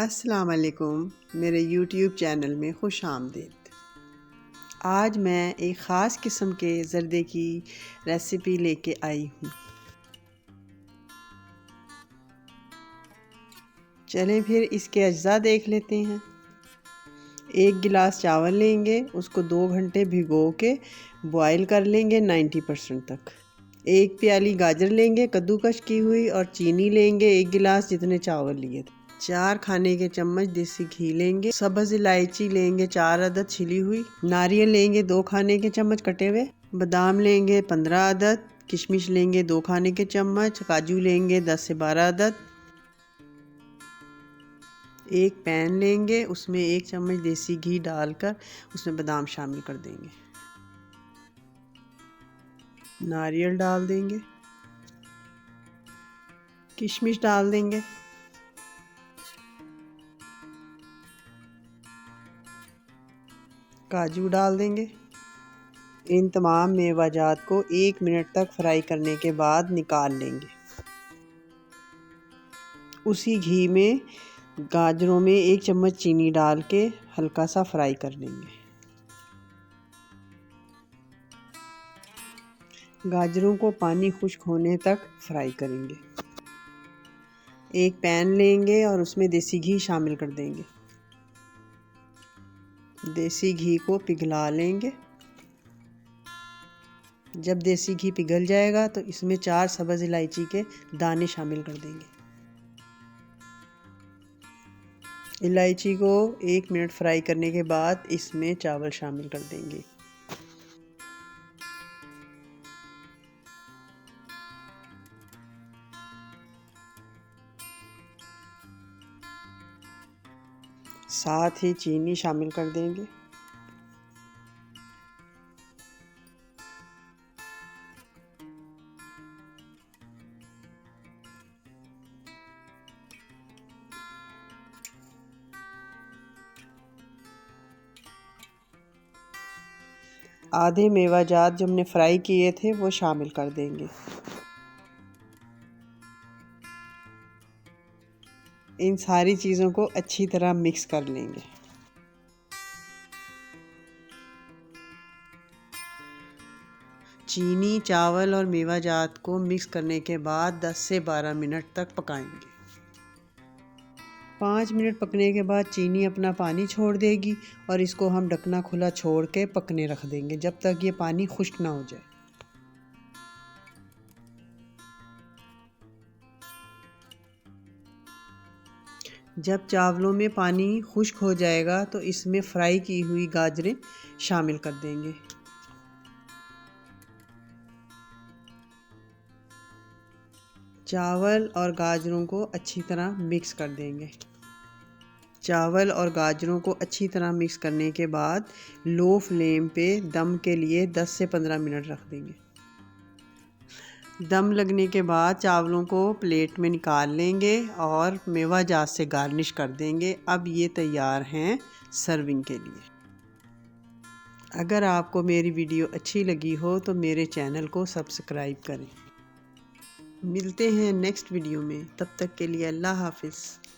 अस्सलाम वालेकुम, मेरे YouTube चैनल में खुश आमदीद। आज मैं एक ख़ास किस्म के ज़र्दे की रेसिपी लेके आई हूँ। चलें फिर इसके अज्जा देख लेते हैं। 1 गिलास चावल लेंगे, उसको 2 घंटे भिगो के बॉयल कर लेंगे 90% तक। 1 प्याली गाजर लेंगे कद्दूकश की हुई, और चीनी लेंगे 1 गिलास जितने चावल लिए थे। 4 खाने के चम्मच देसी घी लेंगे। सब्ज़ इलायची लेंगे 4 अदद छिली हुई। नारियल लेंगे 2 खाने के चम्मच कटे हुए। बादाम लेंगे 15 अदद। किशमिश लेंगे 2 खाने के चम्मच। काजू लेंगे 10 से 12 अदद। एक पैन लेंगे, उसमें 1 चम्मच देसी घी डालकर उसमें बादाम शामिल कर देंगे। नारियल डाल देंगे, किशमिश डाल देंगे, काजू डाल देंगे। इन तमाम मेवाजात को 1 मिनट तक फ्राई करने के बाद निकाल लेंगे। उसी घी में गाजरों में 1 चम्मच चीनी डाल के हल्का सा फ्राई कर लेंगे। गाजरों को पानी खुश्क होने तक फ्राई करेंगे। एक पैन लेंगे और उसमें देसी घी शामिल कर देंगे। देसी घी को पिघला लेंगे। जब देसी घी पिघल जाएगा तो इसमें 4 सब्ज़ इलायची के दाने शामिल कर देंगे। इलायची को 1 मिनट फ्राई करने के बाद इसमें चावल शामिल कर देंगे। साथ ही चीनी शामिल कर देंगे। आधे मेवाजात जो हमने फ्राई किए थे वो शामिल कर देंगे। इन सारी चीज़ों को अच्छी तरह मिक्स कर लेंगे। चीनी, चावल और मेवाजात को मिक्स करने के बाद 10 से 12 मिनट तक पकाएंगे। 5 मिनट पकने के बाद चीनी अपना पानी छोड़ देगी और इसको हम ढकना खुला छोड़ के पकने रख देंगे जब तक ये पानी खुश्क ना हो जाए। जब चावलों में पानी खुश्क हो जाएगा तो इसमें फ्राई की हुई गाजरें शामिल कर देंगे। चावल और गाजरों को अच्छी तरह मिक्स कर देंगे। चावल और गाजरों को अच्छी तरह मिक्स करने के बाद लो फ्लेम पे दम के लिए 10 से 15 मिनट रख देंगे। दम लगने के बाद चावलों को प्लेट में निकाल लेंगे और मेवाजात से गार्निश कर देंगे। अब ये तैयार हैं सर्विंग के लिए। अगर आपको मेरी वीडियो अच्छी लगी हो तो मेरे चैनल को सब्सक्राइब करें। मिलते हैं नेक्स्ट वीडियो में, तब तक के लिए अल्लाह हाफ़िज़।